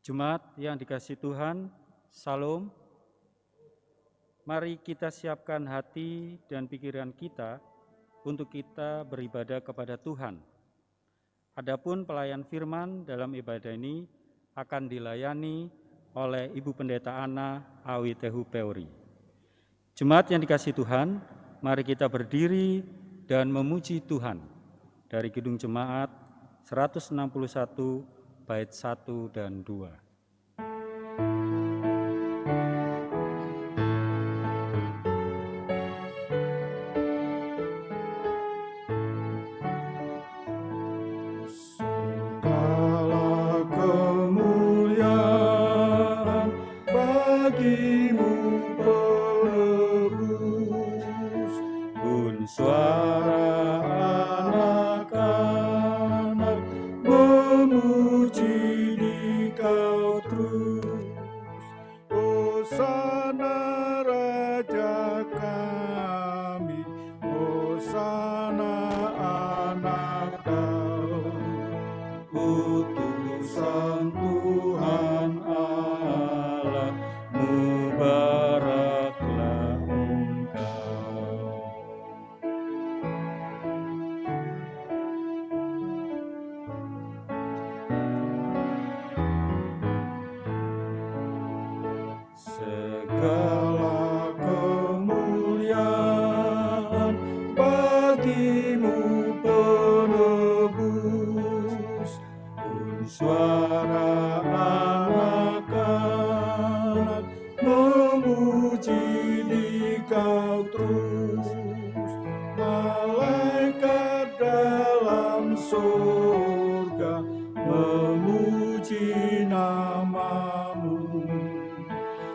Jemaat yang dikasihi Tuhan, Salam. Mari kita siapkan hati dan pikiran kita untuk kita beribadah kepada Tuhan. Adapun pelayan firman dalam ibadah ini akan dilayani oleh Ibu Pendeta Ana Awitehu Peori. Jemaat yang dikasihi Tuhan, mari kita berdiri dan memuji Tuhan dari Gedung Jemaat 161 bait 1 dan 2.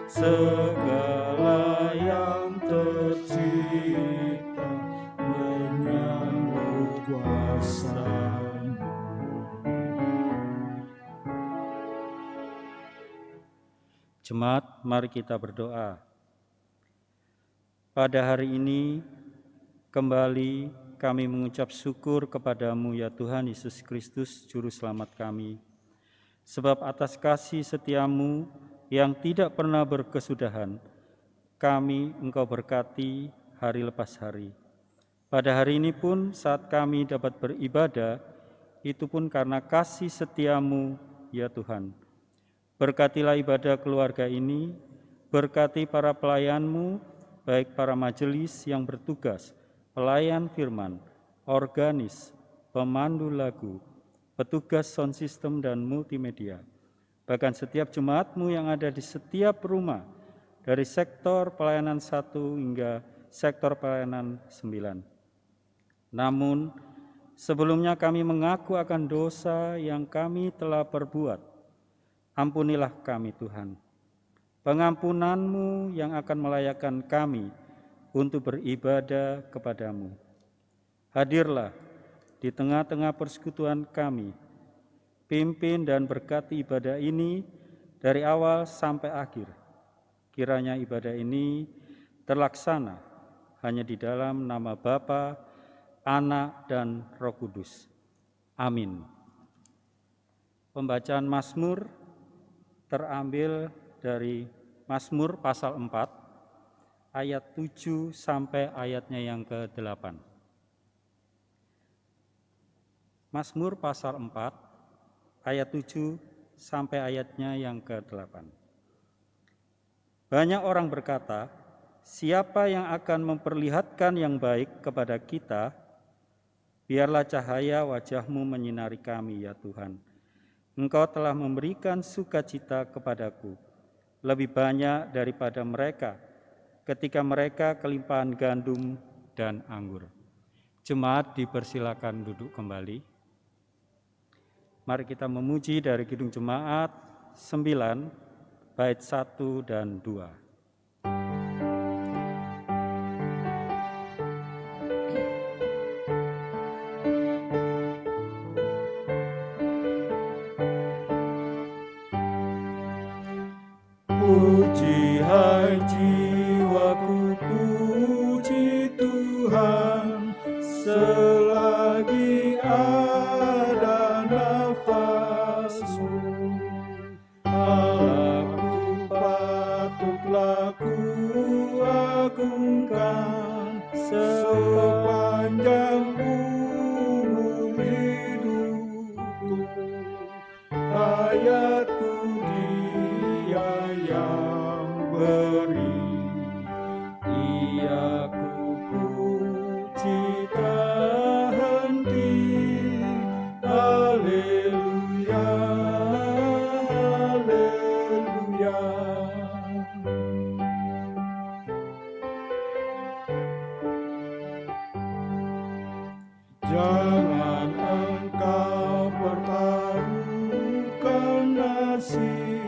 Segala yang tercipta menyambut kuasa-Mu. Jemaat, mari kita berdoa. Pada hari ini kembali kami mengucap syukur kepada-Mu ya Tuhan Yesus Kristus Juru Selamat kami. Sebab atas kasih setia-Mu yang tidak pernah berkesudahan, kami Engkau berkati hari lepas hari. Pada hari ini pun saat kami dapat beribadah, itu pun karena kasih setia-Mu ya Tuhan. Berkatilah ibadah keluarga ini, berkati para pelayan-Mu, baik para majelis yang bertugas, pelayan firman, organis, pemandu lagu, petugas sound system dan multimedia, bahkan setiap jemaat-Mu yang ada di setiap rumah, dari sektor pelayanan 1 hingga sektor pelayanan 9. Namun, sebelumnya kami mengaku akan dosa yang kami telah perbuat. Ampunilah kami Tuhan. Pengampunan-Mu yang akan melayakkan kami untuk beribadah kepada-Mu. Hadirlah di tengah-tengah persekutuan kami. Pimpin dan berkati ibadah ini dari awal sampai akhir. Kiranya ibadah ini terlaksana hanya di dalam nama Bapa, Anak, dan Roh Kudus. Amin. Pembacaan Mazmur terambil dari Mazmur pasal 4, ayat 7 sampai ayatnya yang ke-8. Mazmur pasal 4, ayat 7 sampai ayatnya yang ke-8. Banyak orang berkata, siapa yang akan memperlihatkan yang baik kepada kita? Biarlah cahaya wajah-Mu menyinari kami, ya Tuhan. Engkau telah memberikan sukacita kepadaku, lebih banyak daripada mereka, ketika mereka kelimpahan gandum dan anggur. Jemaat dipersilakan duduk kembali. Mari kita memuji dari Gedung Jemaat 9, bait 1 dan 2. Puji hai jiwaku, puji Tuhan, selagi ada nafasmu. kasih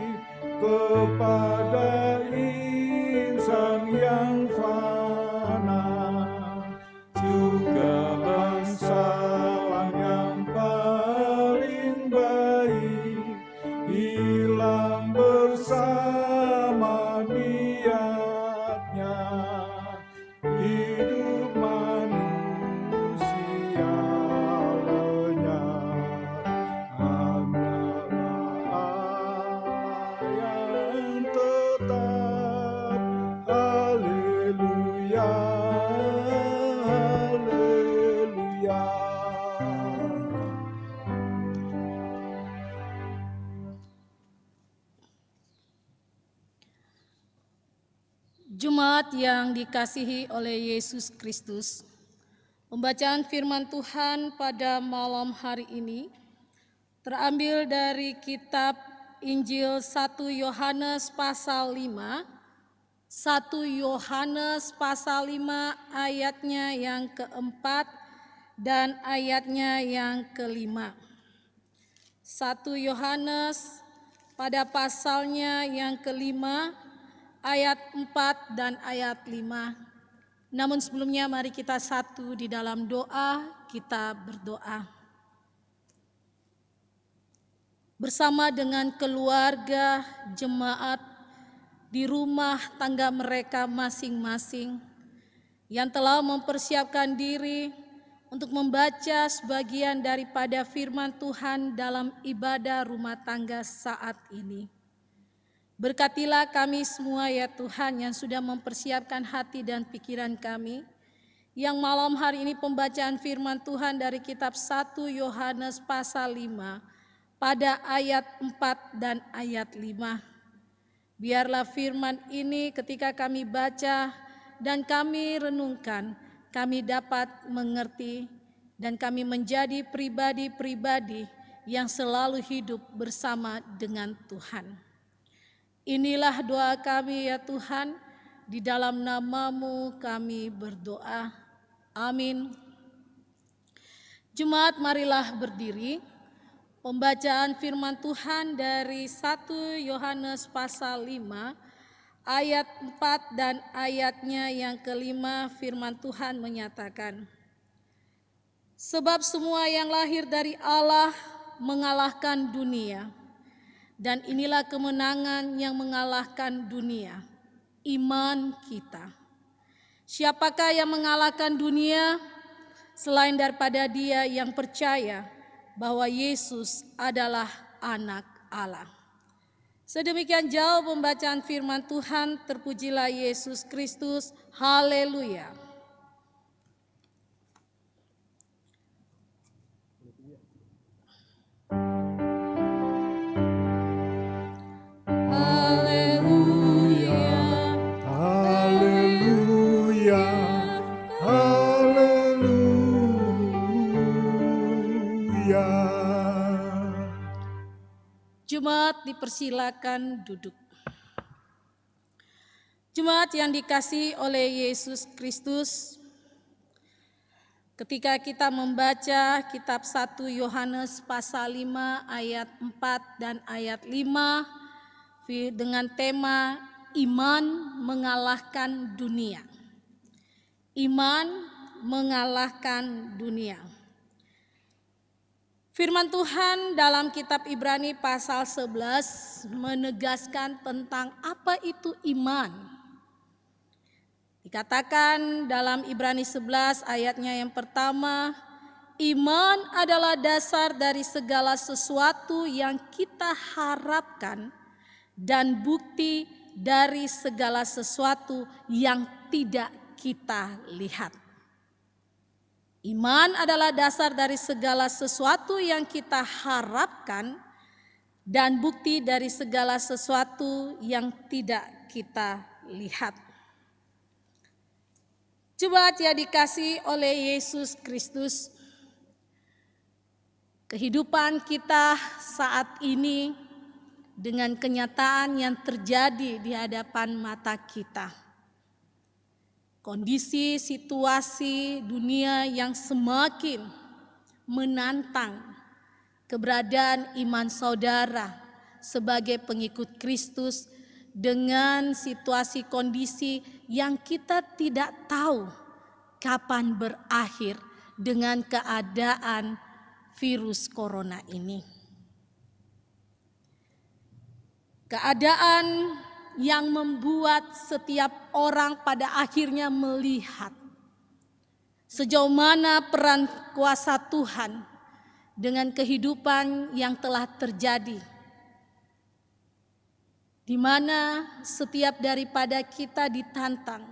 kepada insan yang fana, juga bangsawan yang paling baik, hilang bersama niatnya, hidup manusia lenyap, hanyalah yang tetap. Haleluya, haleluya. Jemaat yang dikasihi oleh Yesus Kristus, pembacaan firman Tuhan pada malam hari ini terambil dari kitab Injil 1 Yohanes pasal 5, 1 Yohanes pasal 5 ayatnya yang keempat dan ayatnya yang kelima. 1 Yohanes pada pasalnya yang kelima, ayat 4 dan ayat 5. Namun sebelumnya mari kita satu di dalam doa, kita berdoa. Bersama dengan keluarga jemaat di rumah tangga mereka masing-masing yang telah mempersiapkan diri untuk membaca sebagian daripada firman Tuhan dalam ibadah rumah tangga saat ini. Berkatilah kami semua ya Tuhan yang sudah mempersiapkan hati dan pikiran kami, yang malam hari ini pembacaan firman Tuhan dari kitab 1 Yohanes pasal 5 pada ayat 4 dan ayat 5. Biarlah firman ini ketika kami baca dan kami renungkan, kami dapat mengerti dan kami menjadi pribadi-pribadi yang selalu hidup bersama dengan Tuhan. Inilah doa kami ya Tuhan, di dalam nama-Mu kami berdoa. Amin. Jemaat marilah berdiri. Pembacaan firman Tuhan dari 1 Yohanes pasal 5 ayat 4 dan ayatnya yang kelima, firman Tuhan menyatakan, sebab semua yang lahir dari Allah mengalahkan dunia. Dan inilah kemenangan yang mengalahkan dunia, iman kita. Siapakah yang mengalahkan dunia selain daripada dia yang percaya bahwa Yesus adalah anak Allah. Sedemikian jauh pembacaan firman Tuhan, terpujilah Yesus Kristus, haleluya. Jemaat dipersilakan duduk. Jemaat yang dikasihi oleh Yesus Kristus, ketika kita membaca kitab 1 Yohanes pasal 5 ayat 4 dan ayat 5 dengan tema iman mengalahkan dunia. Iman mengalahkan dunia. Firman Tuhan dalam kitab Ibrani pasal 11 menegaskan tentang apa itu iman. Dikatakan dalam Ibrani 11 ayatnya yang pertama, iman adalah dasar dari segala sesuatu yang kita harapkan dan bukti dari segala sesuatu yang tidak kita lihat. Iman adalah dasar dari segala sesuatu yang kita harapkan dan bukti dari segala sesuatu yang tidak kita lihat. Jemaat yang dikasihi oleh Yesus Kristus, kehidupan kita saat ini dengan kenyataan yang terjadi di hadapan mata kita. Kondisi situasi dunia yang semakin menantang keberadaan iman saudara sebagai pengikut Kristus dengan situasi kondisi yang kita tidak tahu kapan berakhir dengan keadaan virus corona ini. Keadaan yang membuat setiap orang pada akhirnya melihat sejauh mana peran kuasa Tuhan dengan kehidupan yang telah terjadi, di mana setiap daripada kita ditantang.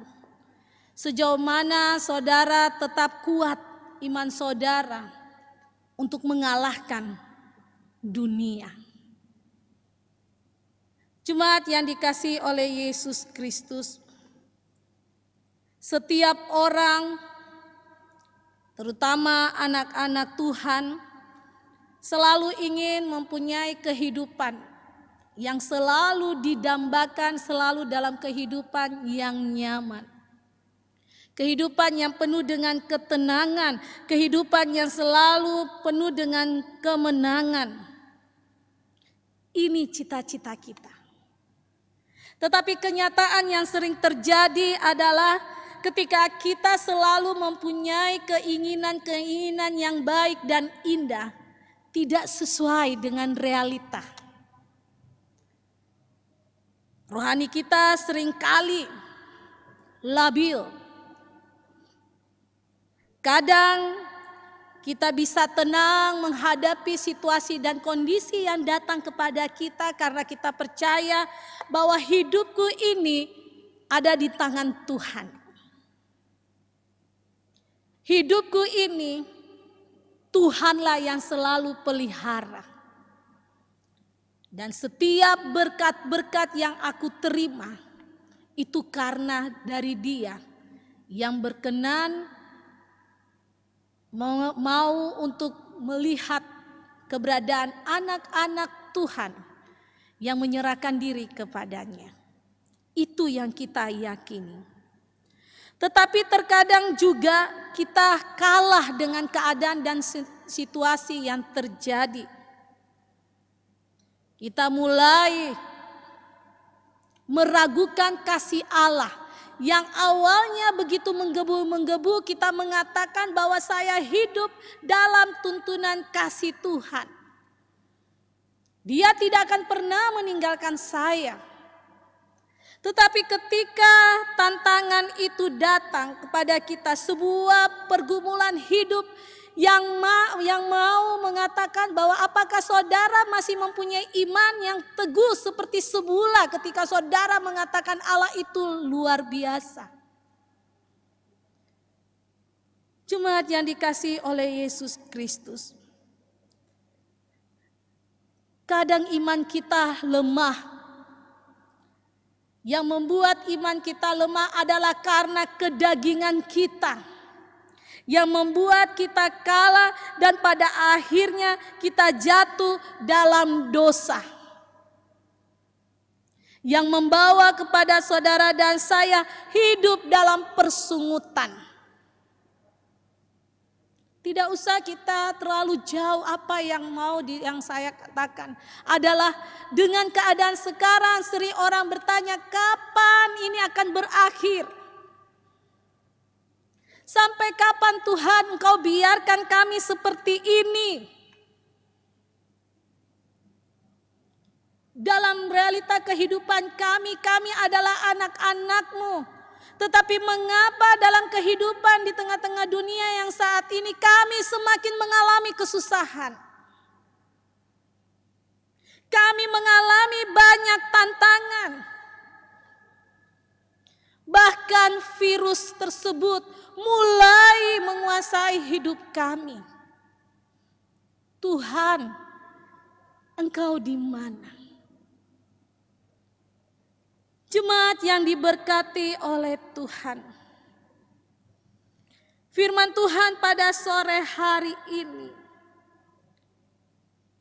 Sejauh mana saudara tetap kuat iman saudara untuk mengalahkan dunia. Jemaat yang dikasihi oleh Yesus Kristus, setiap orang, terutama anak-anak Tuhan, selalu ingin mempunyai kehidupan yang selalu didambakan, selalu dalam kehidupan yang nyaman. Kehidupan yang penuh dengan ketenangan, kehidupan yang selalu penuh dengan kemenangan. Ini cita-cita kita. Tetapi kenyataan yang sering terjadi adalah ketika kita selalu mempunyai keinginan-keinginan yang baik dan indah, tidak sesuai dengan realita. Rohani kita seringkali labil. Kadang kita bisa tenang menghadapi situasi dan kondisi yang datang kepada kita karena kita percaya bahwa hidupku ini ada di tangan Tuhan. Hidupku ini Tuhanlah yang selalu pelihara. Dan setiap berkat-berkat yang aku terima itu karena dari Dia yang berkenan mau untuk melihat keberadaan anak-anak Tuhan yang menyerahkan diri kepadanya. Itu yang kita yakini. Tetapi terkadang juga kita kalah dengan keadaan dan situasi yang terjadi. Kita mulai meragukan kasih Allah. Yang awalnya begitu menggebu-menggebu, kita mengatakan bahwa saya hidup dalam tuntunan kasih Tuhan. Dia tidak akan pernah meninggalkan saya. Tetapi ketika tantangan itu datang kepada kita, sebuah pergumulan hidup yang mau mengatakan bahwa apakah saudara masih mempunyai iman yang teguh seperti semula ketika saudara mengatakan Allah itu luar biasa. Jemaat yang dikasihi oleh Yesus Kristus, kadang iman kita lemah. Yang membuat iman kita lemah adalah karena kedagingan kita. Yang membuat kita kalah dan pada akhirnya kita jatuh dalam dosa. Yang membawa kepada saudara dan saya hidup dalam persungutan. Tidak usah kita terlalu jauh, apa yang saya katakan adalah dengan keadaan sekarang sering orang bertanya kapan ini akan berakhir. Sampai kapan Tuhan Engkau biarkan kami seperti ini? Dalam realita kehidupan kami adalah anak-anak-Mu. Tetapi mengapa dalam kehidupan di tengah-tengah dunia yang saat ini kami semakin mengalami kesusahan? Kami mengalami banyak tantangan. Bahkan virus tersebut mulai menguasai hidup kami. Tuhan, Engkau di mana? Jemaat yang diberkati oleh Tuhan. Firman Tuhan pada sore hari ini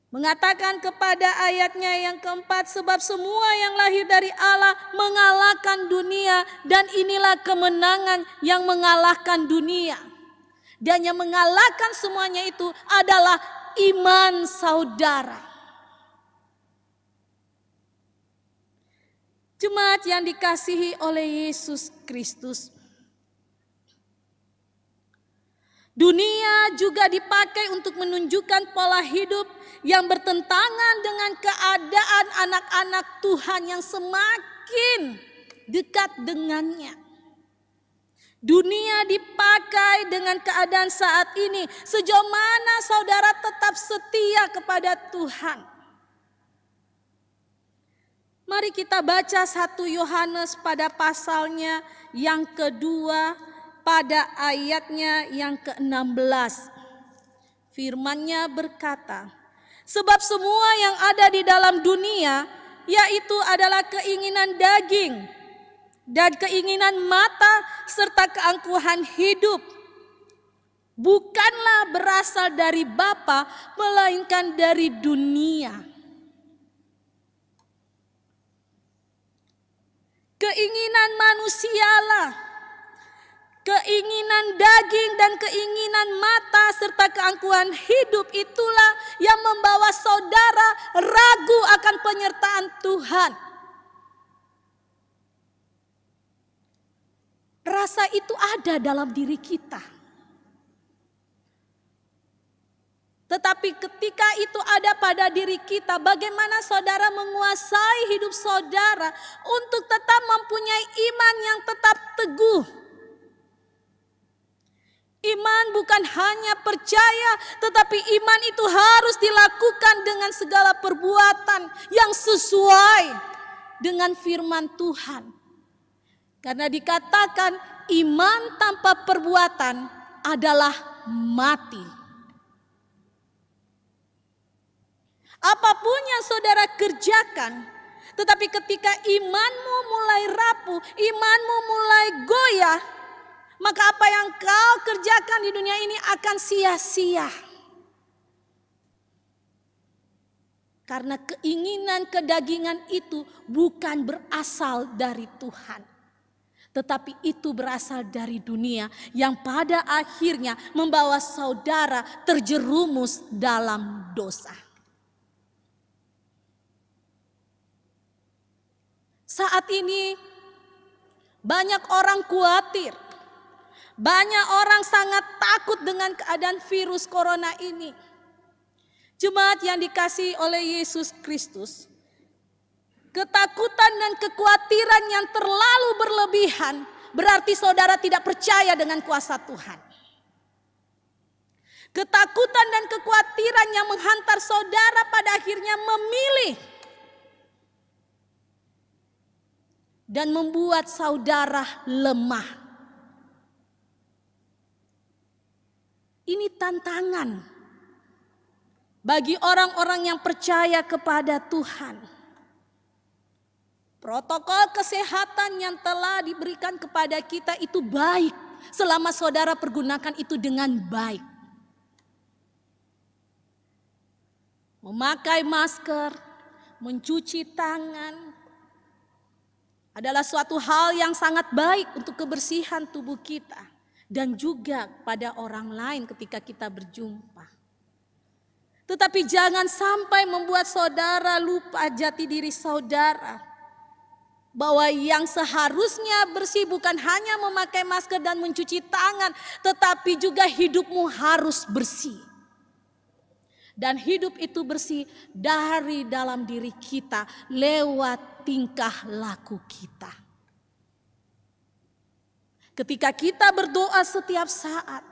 mengatakan kepada ayatnya yang keempat, sebab semua yang lahir dari Allah mengalahkan dunia dan inilah kemenangan yang mengalahkan dunia. Dan yang mengalahkan semuanya itu adalah iman saudara. Jemaat yang dikasihi oleh Yesus Kristus, dunia juga dipakai untuk menunjukkan pola hidup yang bertentangan dengan keadaan anak-anak Tuhan yang semakin dekat dengannya. Dunia dipakai dengan keadaan saat ini. Sejauh mana saudara tetap setia kepada Tuhan? Mari kita baca 1 Yohanes pada pasalnya yang kedua, pada ayatnya yang ke-16. Firman-Nya berkata, sebab semua yang ada di dalam dunia, yaitu adalah keinginan daging dan keinginan mata serta keangkuhan hidup, bukanlah berasal dari Bapa, melainkan dari dunia. Keinginan manusialah, keinginan daging dan keinginan mata serta keangkuhan hidup itulah yang membawa saudara ragu akan penyertaan Tuhan. Rasa itu ada dalam diri kita. Tetapi ketika itu ada pada diri kita, bagaimana saudara menguasai hidup saudara untuk tetap mempunyai iman yang tetap teguh. Iman bukan hanya percaya, tetapi iman itu harus dilakukan dengan segala perbuatan yang sesuai dengan firman Tuhan. Karena dikatakan iman tanpa perbuatan adalah mati. Apapun yang saudara kerjakan, tetapi ketika imanmu mulai rapuh, imanmu mulai goyah, maka apa yang kau kerjakan di dunia ini akan sia-sia. Karena keinginan kedagingan itu bukan berasal dari Tuhan, tetapi itu berasal dari dunia yang pada akhirnya membawa saudara terjerumus dalam dosa. Saat ini banyak orang khawatir, banyak orang sangat takut dengan keadaan virus corona ini. Jemaat yang dikasihi oleh Yesus Kristus, ketakutan dan kekhawatiran yang terlalu berlebihan berarti saudara tidak percaya dengan kuasa Tuhan. Ketakutan dan kekhawatiran yang menghantar saudara pada akhirnya memilih dan membuat saudara lemah. Ini tantangan bagi orang-orang yang percaya kepada Tuhan. Protokol kesehatan yang telah diberikan kepada kita itu baik selama saudara pergunakan itu dengan baik. Memakai masker, mencuci tangan adalah suatu hal yang sangat baik untuk kebersihan tubuh kita dan juga pada orang lain ketika kita berjumpa. Tetapi jangan sampai membuat saudara lupa jati diri saudara, bahwa yang seharusnya bersih bukan hanya memakai masker dan mencuci tangan, tetapi juga hidupmu harus bersih. Dan hidup itu bersih dari dalam diri kita lewat tingkah laku kita. Ketika kita berdoa setiap saat,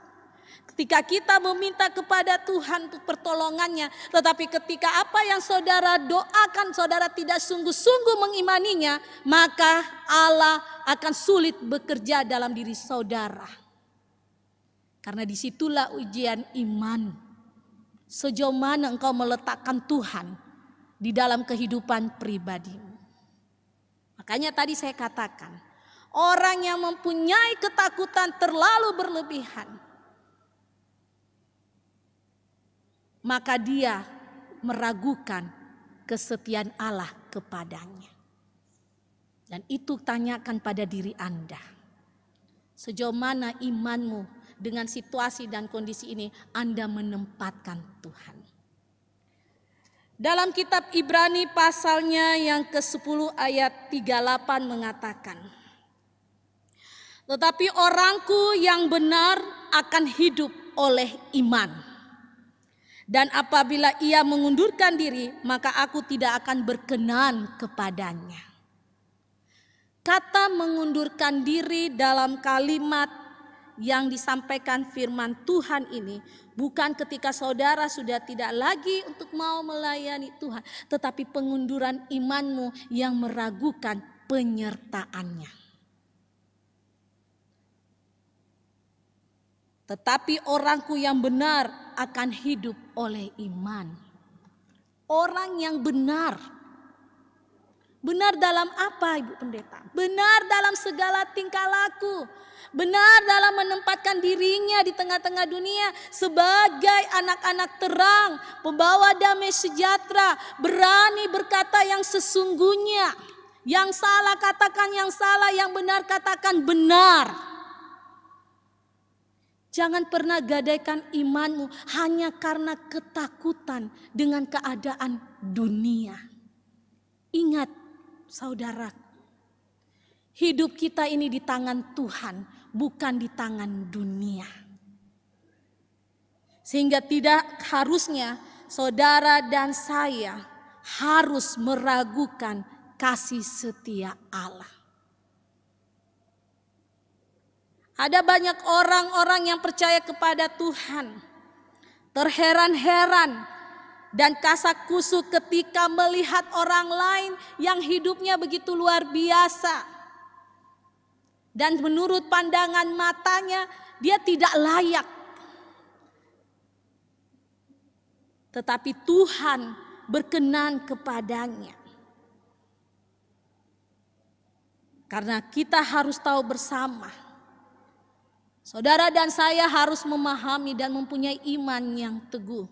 ketika kita meminta kepada Tuhan untuk pertolongannya, tetapi ketika apa yang saudara doakan saudara tidak sungguh-sungguh mengimaninya, maka Allah akan sulit bekerja dalam diri saudara. Karena disitulah ujian iman. Sejauh mana engkau meletakkan Tuhan di dalam kehidupan pribadimu. Makanya tadi saya katakan, orang yang mempunyai ketakutan terlalu berlebihan, maka dia meragukan kesetiaan Allah kepadanya. Dan itu tanyakan pada diri Anda. Sejauh mana imanmu dengan situasi dan kondisi ini Anda menempatkan Tuhan. Dalam kitab Ibrani pasalnya yang ke-10 ayat 38 mengatakan, tetapi orangku yang benar akan hidup oleh iman. Dan apabila ia mengundurkan diri, maka aku tidak akan berkenan kepadanya. Kata mengundurkan diri dalam kalimat yang disampaikan firman Tuhan ini bukan ketika saudara sudah tidak lagi untuk mau melayani Tuhan, tetapi pengunduran imanmu yang meragukan penyertaannya. Tetapi orangku yang benar akan hidup oleh iman. Orang yang benar. Benar dalam apa, Ibu Pendeta? Benar dalam segala tingkah laku. Benar dalam menempatkan dirinya di tengah-tengah dunia sebagai anak-anak terang, pembawa damai sejahtera, berani berkata yang sesungguhnya. Yang salah katakan yang salah, yang benar katakan benar. Jangan pernah gadaikan imanmu hanya karena ketakutan dengan keadaan dunia. Ingat saudaraku, hidup kita ini di tangan Tuhan, bukan di tangan dunia. Sehingga tidak harusnya saudara dan saya harus meragukan kasih setia Allah. Ada banyak orang-orang yang percaya kepada Tuhan, terheran-heran dan kasak kusuk ketika melihat orang lain yang hidupnya begitu luar biasa. Dan menurut pandangan matanya dia tidak layak. Tetapi Tuhan berkenan kepadanya. Karena kita harus tahu bersama, saudara dan saya harus memahami dan mempunyai iman yang teguh.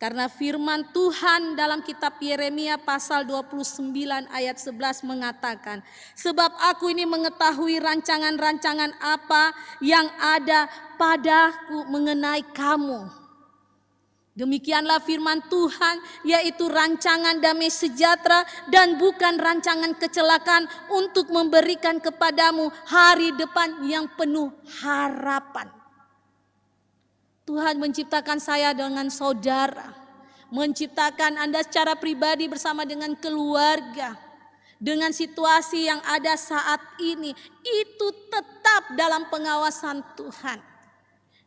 Karena firman Tuhan dalam kitab Yeremia pasal 29 ayat 11 mengatakan, sebab aku ini mengetahui rancangan-rancangan apa yang ada padaku mengenai kamu. Demikianlah firman Tuhan, yaitu rancangan damai sejahtera dan bukan rancangan kecelakaan, untuk memberikan kepadamu hari depan yang penuh harapan. Tuhan menciptakan saya dengan saudara, menciptakan Anda secara pribadi bersama dengan keluarga. Dengan situasi yang ada saat ini, itu tetap dalam pengawasan Tuhan.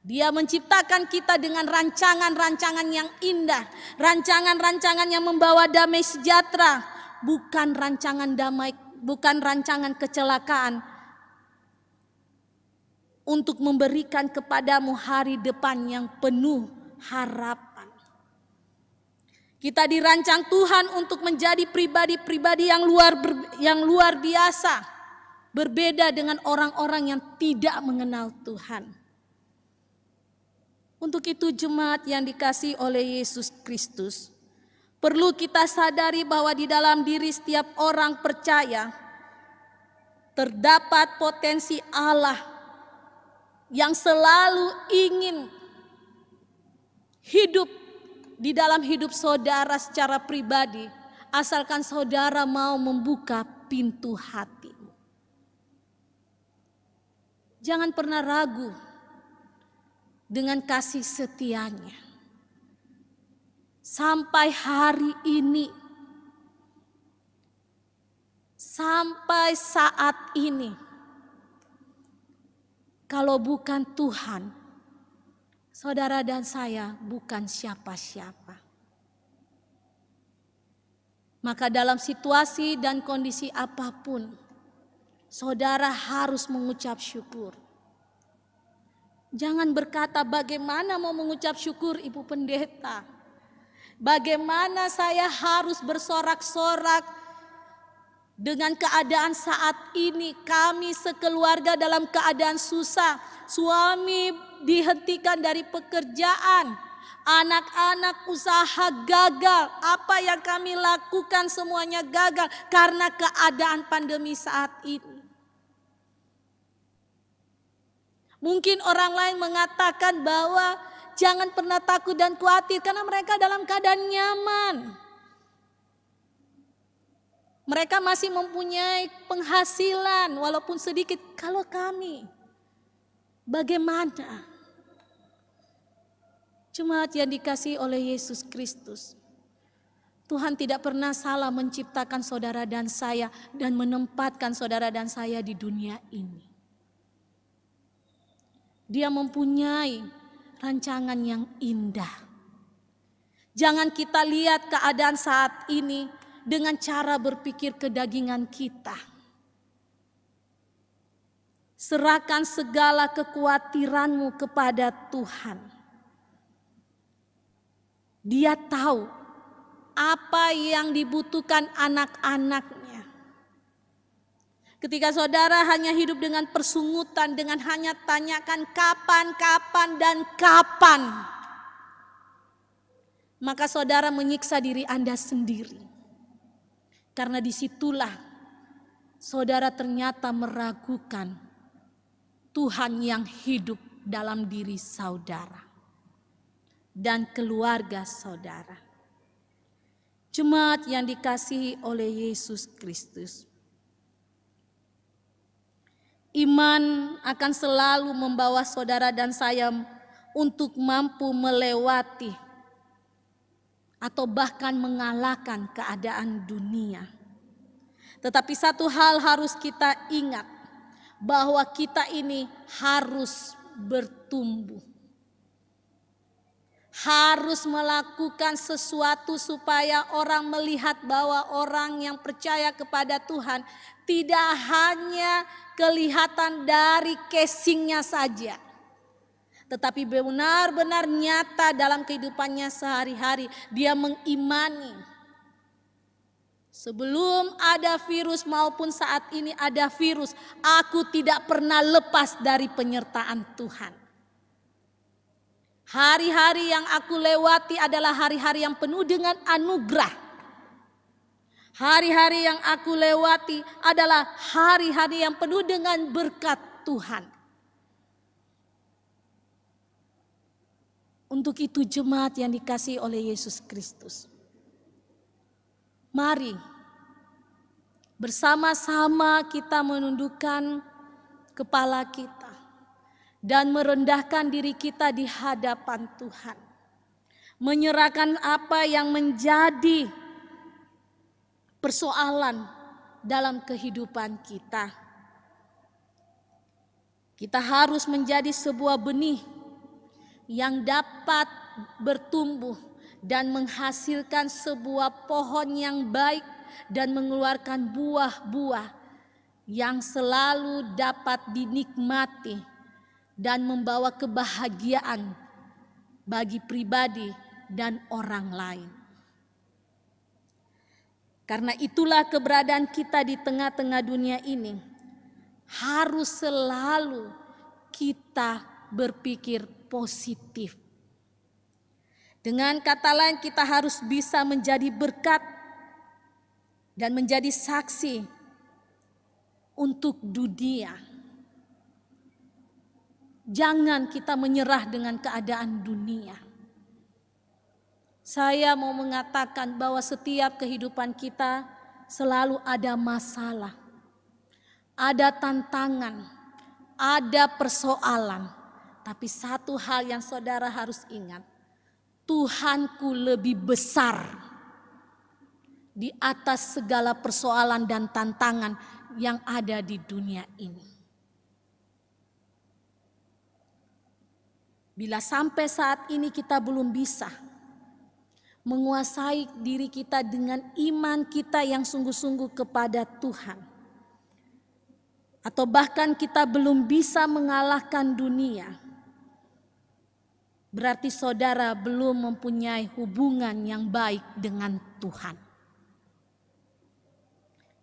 Dia menciptakan kita dengan rancangan-rancangan yang indah, rancangan-rancangan yang membawa damai sejahtera, bukan rancangan damai, bukan rancangan kecelakaan, untuk memberikan kepadamu hari depan yang penuh harapan. Kita dirancang Tuhan untuk menjadi pribadi-pribadi yang luar biasa, berbeda dengan orang-orang yang tidak mengenal Tuhan. Untuk itu jemaat yang dikasihi oleh Yesus Kristus, perlu kita sadari bahwa di dalam diri setiap orang percaya terdapat potensi Allah yang selalu ingin hidup di dalam hidup saudara secara pribadi, asalkan saudara mau membuka pintu hati. Jangan pernah ragu dengan kasih setianya. Sampai hari ini, sampai saat ini, kalau bukan Tuhan, saudara dan saya bukan siapa-siapa. Maka dalam situasi dan kondisi apapun, saudara harus mengucap syukur. Jangan berkata bagaimana mau mengucap syukur, Ibu Pendeta. Bagaimana saya harus bersorak-sorak dengan keadaan saat ini. Kami sekeluarga dalam keadaan susah. Suami dihentikan dari pekerjaan. Anak-anak usaha gagal. Apa yang kami lakukan semuanya gagal karena keadaan pandemi saat ini. Mungkin orang lain mengatakan bahwa jangan pernah takut dan khawatir karena mereka dalam keadaan nyaman. Mereka masih mempunyai penghasilan walaupun sedikit. Kalau kami, bagaimana? Jemaat yang dikasihi oleh Yesus Kristus, Tuhan tidak pernah salah menciptakan saudara dan saya dan menempatkan saudara dan saya di dunia ini. Dia mempunyai rancangan yang indah. Jangan kita lihat keadaan saat ini dengan cara berpikir kedagingan kita. Serahkan segala kekhawatiranmu kepada Tuhan. Dia tahu apa yang dibutuhkan anak-anaknya. Ketika saudara hanya hidup dengan persungutan, dengan hanya tanyakan kapan, dan kapan, maka saudara menyiksa diri Anda sendiri. Karena disitulah saudara ternyata meragukan Tuhan yang hidup dalam diri saudara dan keluarga saudara. Jemaat yang dikasihi oleh Yesus Kristus, iman akan selalu membawa saudara dan saya untuk mampu melewati atau bahkan mengalahkan keadaan dunia. Tetapi satu hal harus kita ingat, bahwa kita ini harus bertumbuh. Harus melakukan sesuatu supaya orang melihat bahwa orang yang percaya kepada Tuhan tidak hanya kelihatan dari casingnya saja, tetapi benar-benar nyata dalam kehidupannya sehari-hari. Dia mengimani sebelum ada virus maupun saat ini ada virus, aku tidak pernah lepas dari penyertaan Tuhan. Hari-hari yang aku lewati adalah hari-hari yang penuh dengan anugerah. Hari-hari yang aku lewati adalah hari-hari yang penuh dengan berkat Tuhan. Untuk itu jemaat yang dikasihi oleh Yesus Kristus, mari bersama-sama kita menundukkan kepala kita dan merendahkan diri kita di hadapan Tuhan. Menyerahkan apa yang menjadi persoalan dalam kehidupan kita. Kita harus menjadi sebuah benih yang dapat bertumbuh dan menghasilkan sebuah pohon yang baik dan mengeluarkan buah-buah yang selalu dapat dinikmati dan membawa kebahagiaan bagi pribadi dan orang lain. Karena itulah keberadaan kita di tengah-tengah dunia ini harus selalu kita berpikir positif. Dengan kata lain, kita harus bisa menjadi berkat dan menjadi saksi untuk dunia. Jangan kita menyerah dengan keadaan dunia. Saya mau mengatakan bahwa setiap kehidupan kita selalu ada masalah, ada tantangan, ada persoalan. Tapi satu hal yang saudara harus ingat, Tuhanku lebih besar di atas segala persoalan dan tantangan yang ada di dunia ini. Bila sampai saat ini kita belum bisa menguasai diri kita dengan iman kita yang sungguh-sungguh kepada Tuhan, atau bahkan kita belum bisa mengalahkan dunia, berarti saudara belum mempunyai hubungan yang baik dengan Tuhan.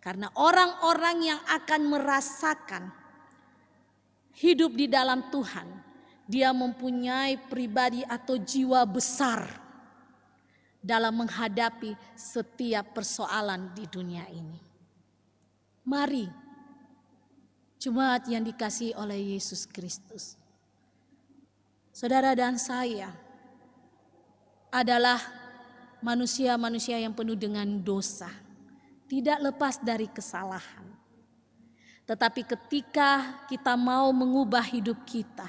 Karena orang-orang yang akan merasakan hidup di dalam Tuhan, dia mempunyai pribadi atau jiwa besar dalam menghadapi setiap persoalan di dunia ini. Mari, jemaat yang dikasihi oleh Yesus Kristus, saudara dan saya, adalah manusia-manusia yang penuh dengan dosa, tidak lepas dari kesalahan. Tetapi ketika kita mau mengubah hidup kita,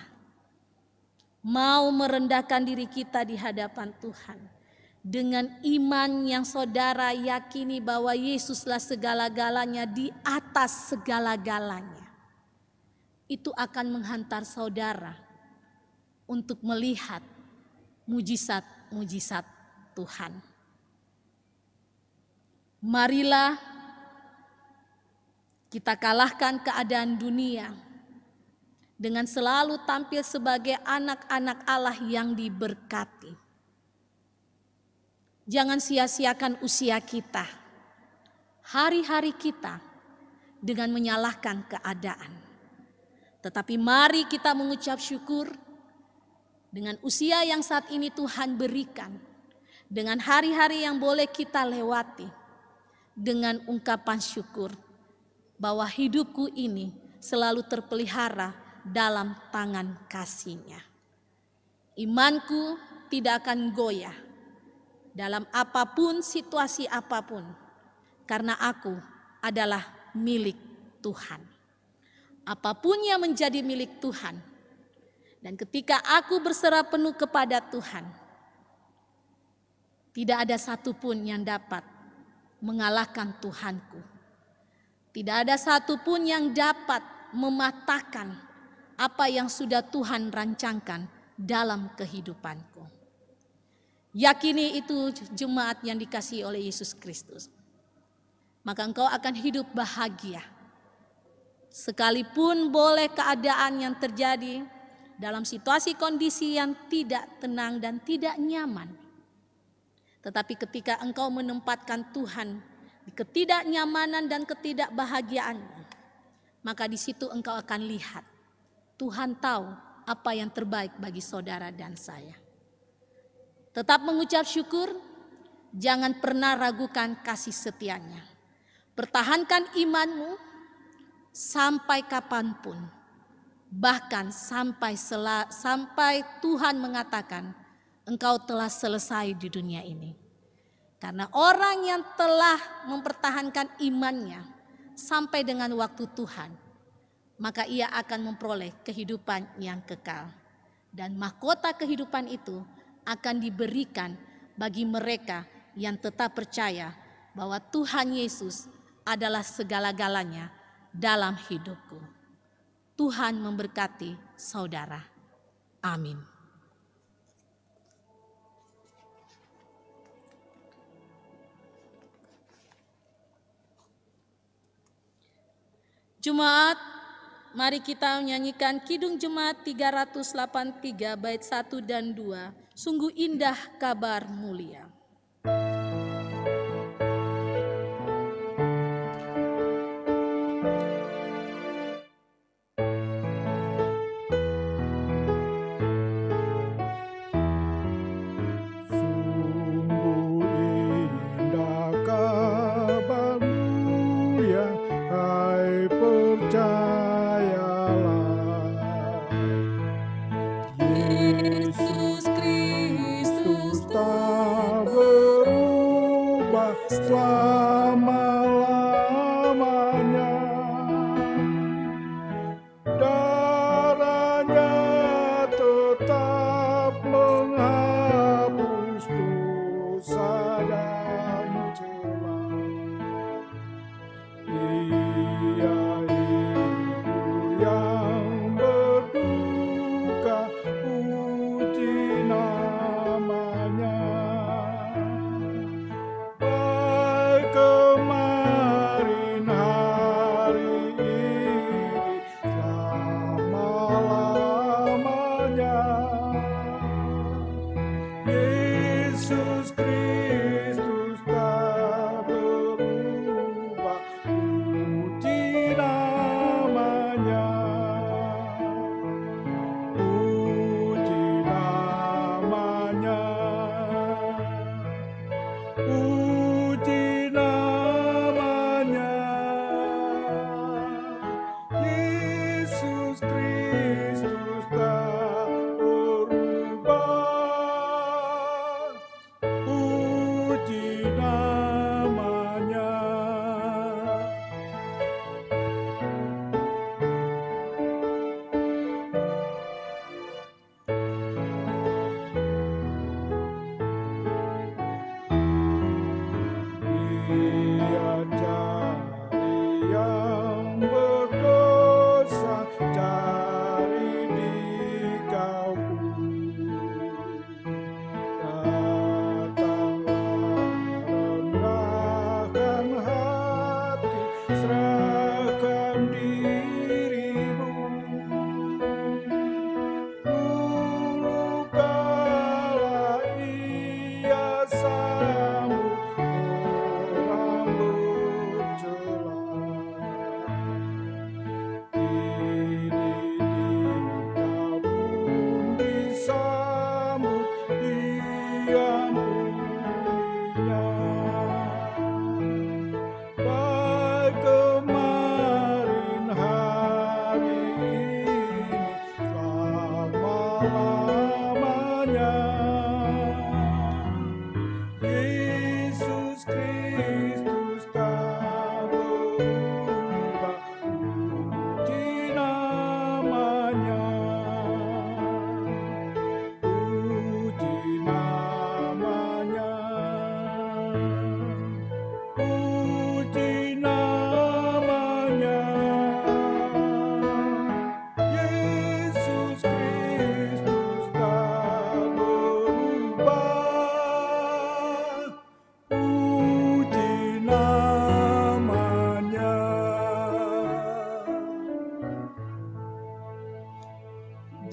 mau merendahkan diri kita di hadapan Tuhan, dengan iman yang saudara yakini bahwa Yesuslah segala-galanya di atas segala-galanya, itu akan menghantar saudara untuk melihat mujizat-mujizat Tuhan. Marilah kita kalahkan keadaan dunia dengan selalu tampil sebagai anak-anak Allah yang diberkati. Jangan sia-siakan usia kita, hari-hari kita dengan menyalahkan keadaan. Tetapi mari kita mengucap syukur dengan usia yang saat ini Tuhan berikan, dengan hari-hari yang boleh kita lewati, dengan ungkapan syukur bahwa hidupku ini selalu terpelihara dalam tangan kasih-Nya. Imanku tidak akan goyah dalam apapun situasi apapun, karena aku adalah milik Tuhan. Apapun yang menjadi milik Tuhan, dan ketika aku berserah penuh kepada Tuhan, tidak ada satupun yang dapat mengalahkan Tuhanku. Tidak ada satupun yang dapat mematahkan apa yang sudah Tuhan rancangkan dalam kehidupanku. Yakini itu jemaat yang dikasihi oleh Yesus Kristus. Maka engkau akan hidup bahagia. Sekalipun boleh keadaan yang terjadi dalam situasi kondisi yang tidak tenang dan tidak nyaman. Tetapi ketika engkau menempatkan Tuhan di ketidaknyamanan dan ketidakbahagiaan, maka di situ engkau akan lihat Tuhan tahu apa yang terbaik bagi saudara dan saya. Tetap mengucap syukur, jangan pernah ragukan kasih setia-Nya. Pertahankan imanmu sampai kapanpun, bahkan sampai Tuhan mengatakan engkau telah selesai di dunia ini. Karena orang yang telah mempertahankan imannya sampai dengan waktu Tuhan, maka ia akan memperoleh kehidupan yang kekal. Dan mahkota kehidupan itu akan diberikan bagi mereka yang tetap percaya bahwa Tuhan Yesus adalah segala-galanya dalam hidupku. Tuhan memberkati saudara. Amin. Jemaat, mari kita menyanyikan Kidung Jemaat 383 bait 1 dan 2. Sungguh indah kabar mulia. selama-lamanya. Darahnya tetap menghapus dosa dan celah.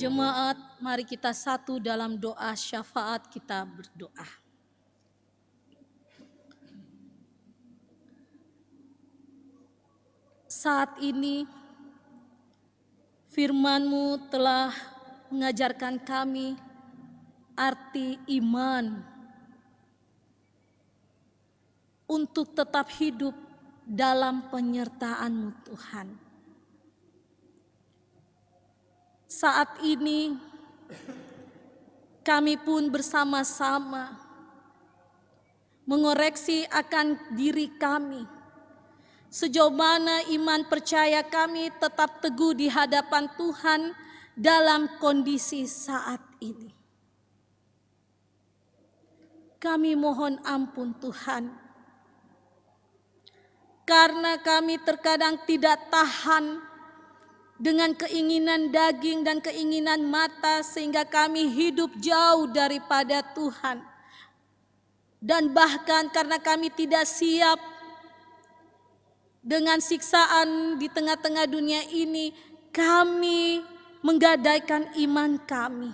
Jemaat, mari kita satu dalam doa syafaat, kita berdoa. Saat ini firman-Mu telah mengajarkan kami arti iman untuk tetap hidup dalam penyertaan-Mu, Tuhan. Saat ini kami pun bersama-sama mengoreksi akan diri kami, sejauh mana iman percaya kami tetap teguh di hadapan Tuhan dalam kondisi saat ini. Kami mohon ampun Tuhan, karena kami terkadang tidak tahan dengan keinginan daging dan keinginan mata, sehingga kami hidup jauh daripada Tuhan. Dan bahkan karena kami tidak siap dengan siksaan di tengah-tengah dunia ini, kami menggadaikan iman kami.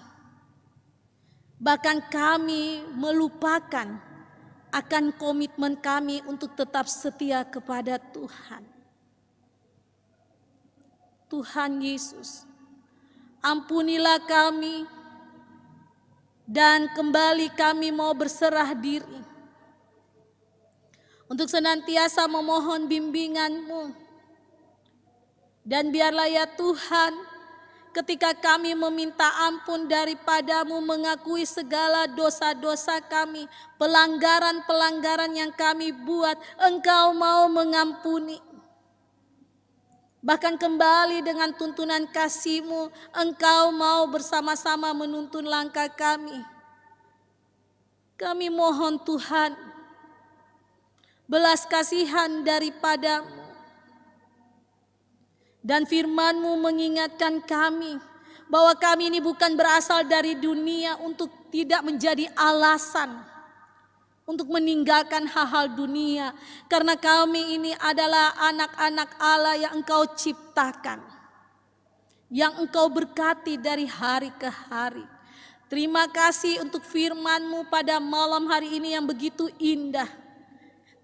Bahkan kami melupakan akan komitmen kami untuk tetap setia kepada Tuhan. Tuhan Yesus, ampunilah kami, dan kembali kami mau berserah diri untuk senantiasa memohon bimbingan-Mu. Dan biarlah ya Tuhan, ketika kami meminta ampun daripada-Mu, mengakui segala dosa-dosa kami, pelanggaran-pelanggaran yang kami buat, Engkau mau mengampuni. Bahkan kembali dengan tuntunan kasih-Mu, Engkau mau bersama-sama menuntun langkah kami. Kami mohon Tuhan, belas kasihan daripada-Mu. Dan firman-Mu mengingatkan kami bahwa kami ini bukan berasal dari dunia untuk tidak menjadi alasan untuk meninggalkan hal-hal dunia, karena kami ini adalah anak-anak Allah yang Engkau ciptakan, yang Engkau berkati dari hari ke hari. Terima kasih untuk firman-Mu pada malam hari ini yang begitu indah.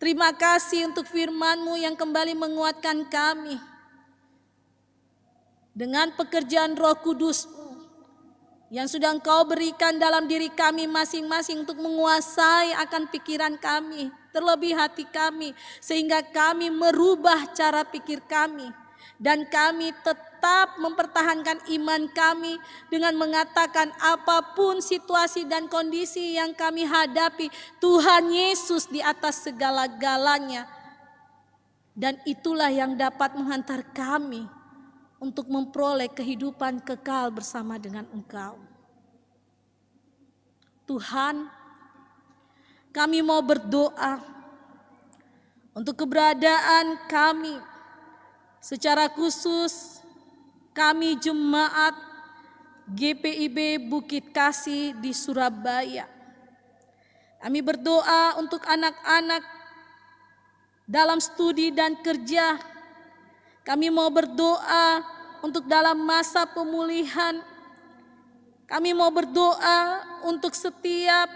Terima kasih untuk firman-Mu yang kembali menguatkan kami dengan pekerjaan Roh Kudus-Mu yang sudah Engkau berikan dalam diri kami masing-masing untuk menguasai akan pikiran kami, terlebih hati kami, sehingga kami merubah cara pikir kami, dan kami tetap mempertahankan iman kami dengan mengatakan apapun situasi dan kondisi yang kami hadapi, Tuhan Yesus di atas segala-galanya. Dan itulah yang dapat menghantar kami untuk memperoleh kehidupan kekal bersama dengan Engkau. Tuhan, kami mau berdoa untuk keberadaan kami, secara khusus kami jemaat GPIB Bukit Kasih di Surabaya. Kami berdoa untuk anak-anak dalam studi dan kerja. Kami mau berdoa untuk dalam masa pemulihan. Kami mau berdoa untuk setiap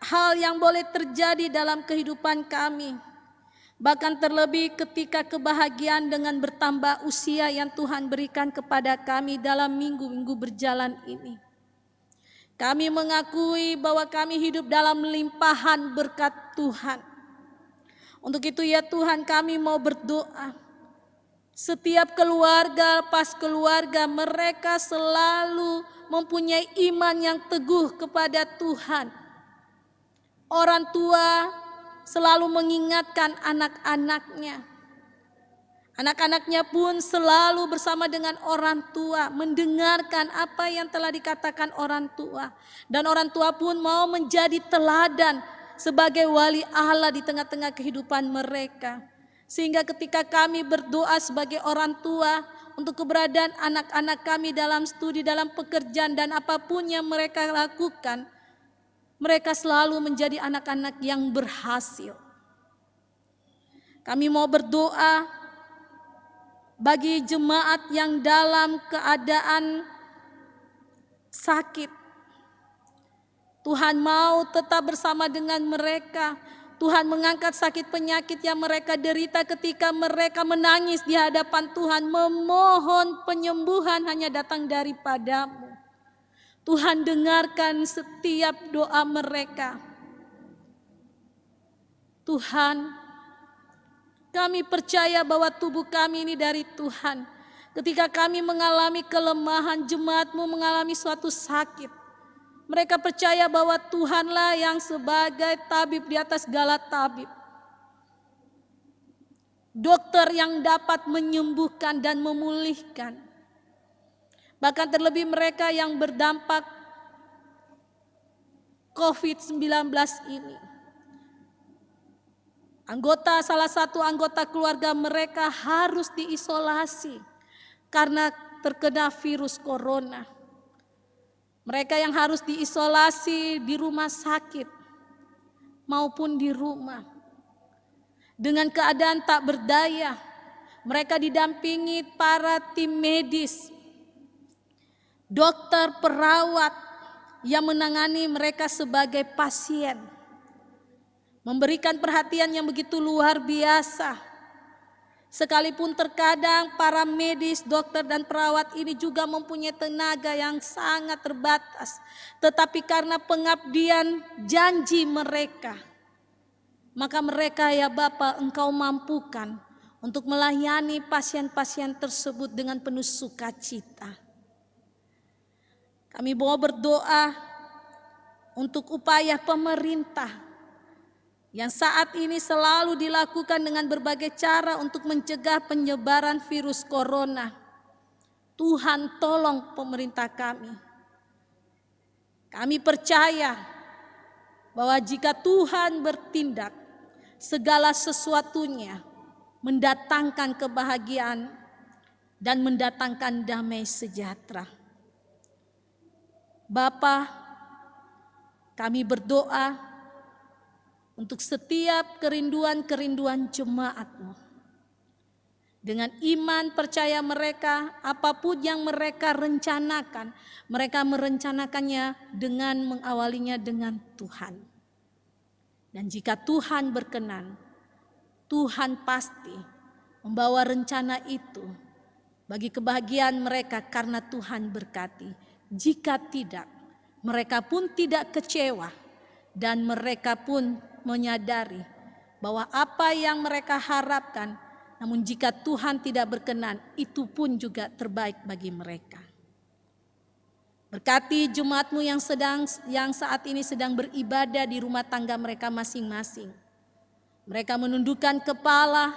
hal yang boleh terjadi dalam kehidupan kami. Bahkan terlebih ketika kebahagiaan dengan bertambah usia yang Tuhan berikan kepada kami dalam minggu-minggu berjalan ini. Kami mengakui bahwa kami hidup dalam limpahan berkat Tuhan. Untuk itu ya Tuhan, kami mau berdoa. Setiap keluarga pas keluarga, mereka selalu mempunyai iman yang teguh kepada Tuhan. Orang tua selalu mengingatkan anak-anaknya. Anak-anaknya pun selalu bersama dengan orang tua, mendengarkan apa yang telah dikatakan orang tua. Dan orang tua pun mau menjadi teladan sebagai wali Allah di tengah-tengah kehidupan mereka. Sehingga ketika kami berdoa sebagai orang tua untuk keberadaan anak-anak kami dalam studi, dalam pekerjaan, dan apapun yang mereka lakukan, mereka selalu menjadi anak-anak yang berhasil. Kami mau berdoa bagi jemaat yang dalam keadaan sakit. Tuhan mau tetap bersama dengan mereka. Tuhan mengangkat sakit penyakit yang mereka derita ketika mereka menangis di hadapan Tuhan, memohon penyembuhan hanya datang daripada-Mu. Tuhan dengarkan setiap doa mereka. Tuhan, kami percaya bahwa tubuh kami ini dari Tuhan. Ketika kami mengalami kelemahan, jemaat-Mu mengalami suatu sakit, mereka percaya bahwa Tuhanlah yang sebagai tabib di atas segala tabib. Dokter yang dapat menyembuhkan dan memulihkan. Bahkan terlebih mereka yang berdampak COVID-19 ini. Salah satu anggota keluarga mereka harus diisolasi karena terkena virus corona. Mereka yang harus diisolasi di rumah sakit maupun di rumah. Dengan keadaan tak berdaya, mereka didampingi para tim medis, dokter, perawat yang menangani mereka sebagai pasien. Memberikan perhatian yang begitu luar biasa. Sekalipun terkadang para medis, dokter dan perawat ini juga mempunyai tenaga yang sangat terbatas. Tetapi karena pengabdian janji mereka, maka mereka ya Bapa, Engkau mampukan untuk melayani pasien-pasien tersebut dengan penuh sukacita. Kami mau berdoa untuk upaya pemerintah yang saat ini selalu dilakukan dengan berbagai cara untuk mencegah penyebaran virus corona. Tuhan tolong pemerintah kami. Kami percaya bahwa jika Tuhan bertindak, segala sesuatunya mendatangkan kebahagiaan dan mendatangkan damai sejahtera. Bapa, kami berdoa untuk setiap kerinduan-kerinduan jemaat-Mu. Dengan iman percaya mereka, apapun yang mereka rencanakan, mereka merencanakannya dengan mengawalinya dengan Tuhan. Dan jika Tuhan berkenan, Tuhan pasti membawa rencana itu bagi kebahagiaan mereka karena Tuhan berkati. Jika tidak, mereka pun tidak kecewa dan mereka pun menyadari bahwa apa yang mereka harapkan, namun jika Tuhan tidak berkenan, itu pun juga terbaik bagi mereka. Berkati jemaat-Mu yang saat ini sedang beribadah di rumah tangga mereka masing-masing. Mereka menundukkan kepala,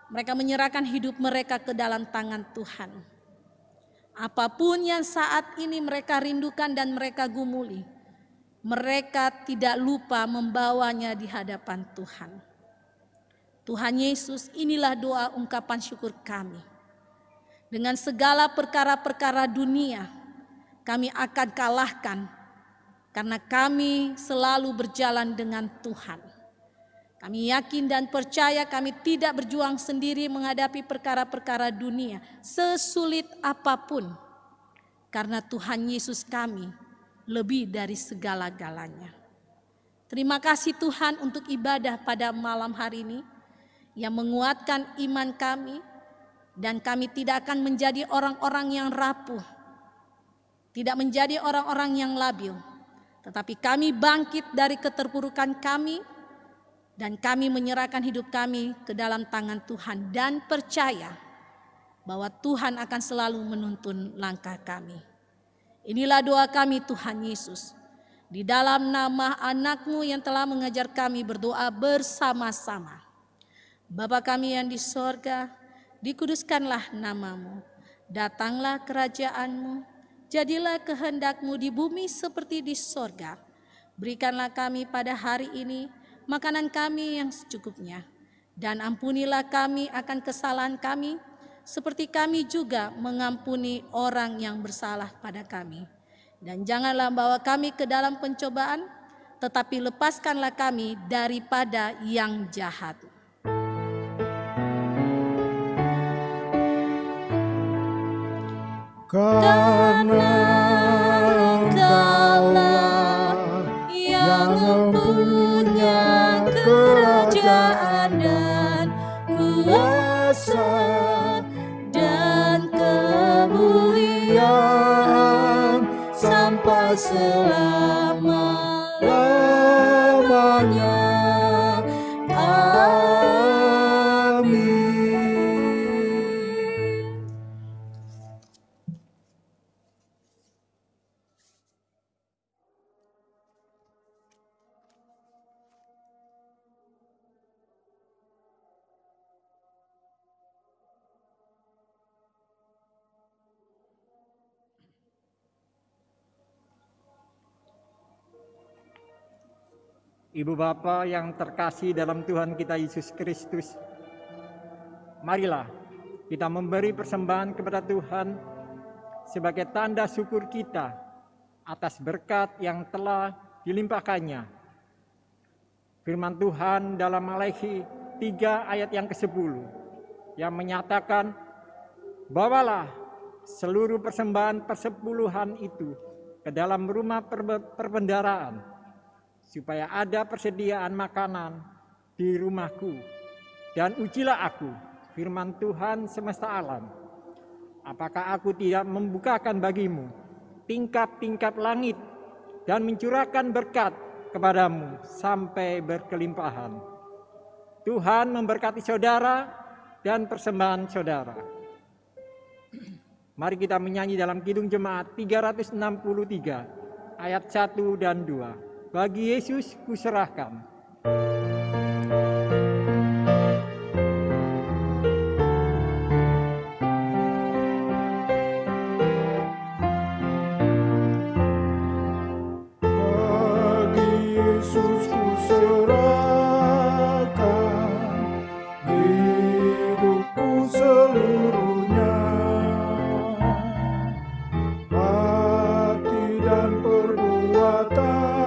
mereka menyerahkan hidup mereka ke dalam tangan Tuhan. Apapun yang saat ini mereka rindukan dan mereka gumuli, mereka tidak lupa membawanya di hadapan Tuhan. Tuhan Yesus, inilah doa ungkapan syukur kami. Dengan segala perkara-perkara dunia, kami akan kalahkan karena kami selalu berjalan dengan Tuhan. Kami yakin dan percaya kami tidak berjuang sendiri menghadapi perkara-perkara dunia sesulit apapun, karena Tuhan Yesus kami lebih dari segala-galanya. Terima kasih Tuhan untuk ibadah pada malam hari ini yang menguatkan iman kami, dan kami tidak akan menjadi orang-orang yang rapuh, tidak menjadi orang-orang yang labil, tetapi kami bangkit dari keterpurukan kami dan kami menyerahkan hidup kami ke dalam tangan Tuhan dan percaya bahwa Tuhan akan selalu menuntun langkah kami. Inilah doa kami Tuhan Yesus. Di dalam nama anak-Mu yang telah mengajar kami berdoa bersama-sama. Bapa kami yang di sorga, dikuduskanlah nama-Mu. Datanglah kerajaan-Mu, jadilah kehendak-Mu di bumi seperti di sorga. Berikanlah kami pada hari ini makanan kami yang secukupnya. Dan ampunilah kami akan kesalahan kami, seperti kami juga mengampuni orang yang bersalah pada kami. Dan janganlah bawa kami ke dalam pencobaan, tetapi lepaskanlah kami daripada yang jahat. Karena kuasa dan kemuliaan sampai selama-lamanya. Ibu Bapa yang terkasih dalam Tuhan kita Yesus Kristus, marilah kita memberi persembahan kepada Tuhan sebagai tanda syukur kita atas berkat yang telah dilimpahkannya. Firman Tuhan dalam Maleakhi 3 ayat yang ke-10 yang menyatakan, bawalah seluruh persembahan persepuluhan itu ke dalam rumah perbendaharaan, supaya ada persediaan makanan di rumahku. Dan ujilah aku, firman Tuhan semesta alam, apakah aku tidak membukakan bagimu tingkap-tingkap langit dan mencurahkan berkat kepadamu sampai berkelimpahan. Tuhan memberkati saudara dan persembahan saudara. Mari kita menyanyi dalam Kidung Jemaat 363 ayat 1 dan 2. Bagi Yesus kuserahkan. Bagi Yesus kuserahkan hidupku seluruhnya, hati dan perbuatan.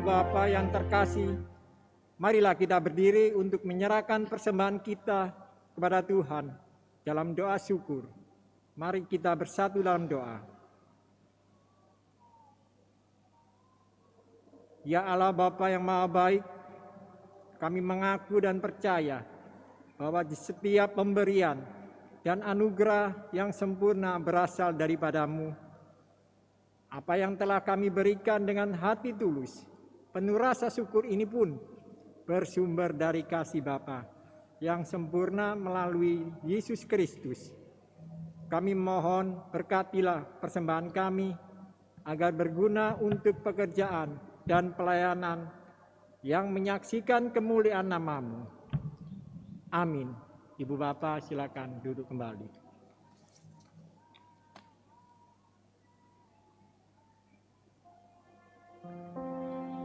Bapa yang terkasih, marilah kita berdiri untuk menyerahkan persembahan kita kepada Tuhan dalam doa syukur. Mari kita bersatu dalam doa. Ya Allah Bapa yang Maha Baik, kami mengaku dan percaya bahwa di setiap pemberian dan anugerah yang sempurna berasal daripadamu. Apa yang telah kami berikan dengan hati tulus, penuh rasa syukur ini pun bersumber dari kasih Bapa yang sempurna melalui Yesus Kristus. Kami mohon berkatilah persembahan kami agar berguna untuk pekerjaan dan pelayanan yang menyaksikan kemuliaan nama-Mu. Amin. Ibu Bapa silakan duduk kembali.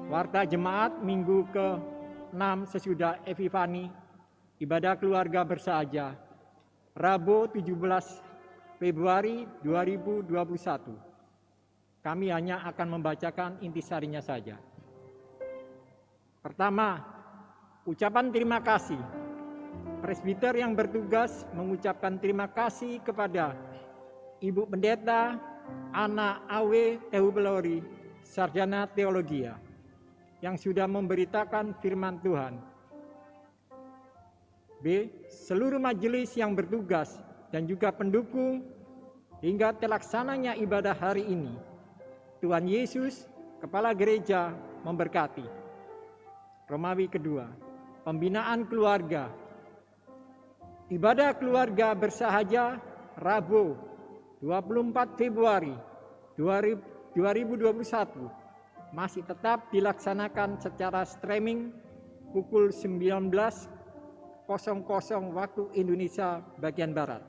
Warta Jemaat minggu ke-6 sesudah Epifani, ibadah keluarga bersahaja, Rabu 17 Februari 2021. Kami hanya akan membacakan intisarinya saja. Pertama, ucapan terima kasih. Presbiter yang bertugas mengucapkan terima kasih kepada Ibu Pendeta Ana Awe Teubelori, Sarjana Teologia, yang sudah memberitakan firman Tuhan. B. Seluruh majelis yang bertugas dan juga pendukung hingga terlaksananya ibadah hari ini. Tuhan Yesus, Kepala Gereja, memberkati. Romawi kedua, pembinaan keluarga. Ibadah keluarga bersahaja Rabu 24 Februari 2021 masih tetap dilaksanakan secara streaming pukul 19.00 waktu Indonesia bagian Barat.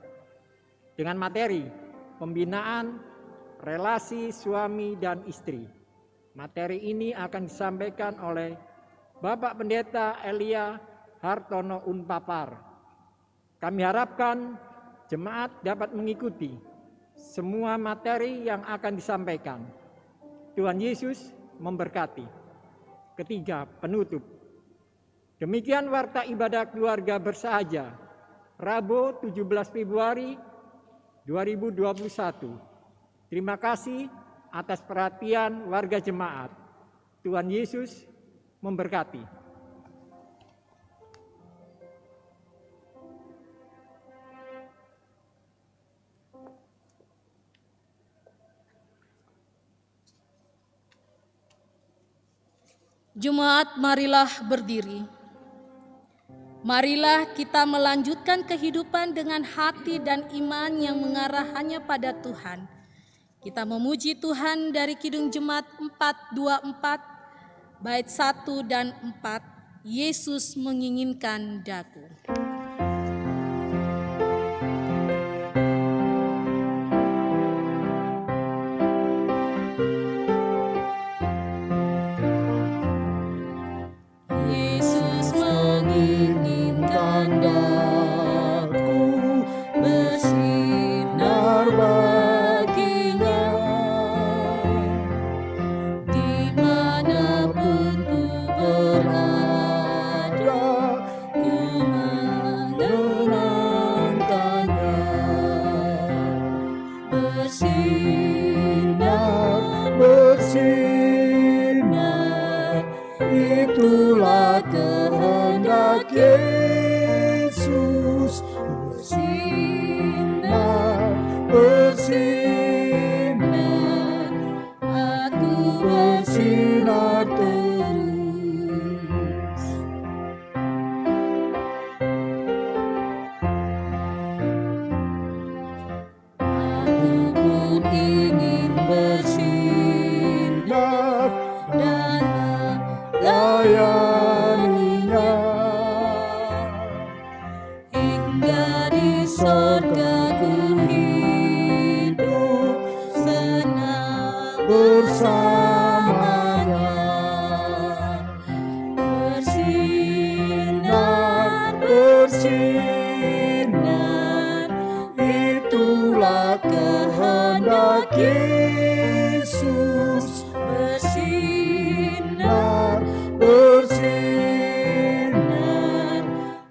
Dengan materi pembinaan relasi suami dan istri. Materi ini akan disampaikan oleh Bapak Pendeta Elia Hartono Unpapar. Kami harapkan jemaat dapat mengikuti semua materi yang akan disampaikan. Tuhan Yesus memberkati. Ketiga, penutup. Demikian warta ibadah keluarga bersahaja Rabu 17 Februari 2021. Terima kasih atas perhatian warga jemaat. Tuhan Yesus memberkati. Jemaat, marilah berdiri. Marilah kita melanjutkan kehidupan dengan hati dan iman yang mengarah hanya pada Tuhan. Kita memuji Tuhan dari Kidung Jemaat 424, bait 1 dan 4, Yesus menginginkan daku. Bersinar, itulah kehendak Yesus. Bersinar, bersinar, aku bersinar terus. Aku pun ingin bersinar dan melayaninya, hingga di sorga ku hidup senang bersamanya. Bersinar, bersinar, itulah kehendak Yesus. Bersinar, bersinar,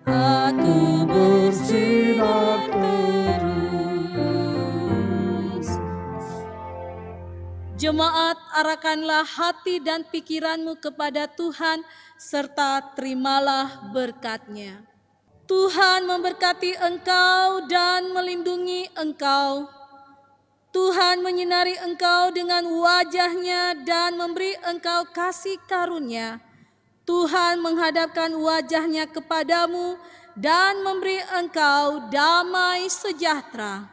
aku bersinar terus. Jemaat, arahkanlah hati dan pikiranmu kepada Tuhan, serta terimalah berkat-Nya. Tuhan memberkati engkau dan melindungi engkau. Tuhan menyinari engkau dengan wajah-Nya dan memberi engkau kasih karunia. Tuhan menghadapkan wajah-Nya kepadamu dan memberi engkau damai sejahtera.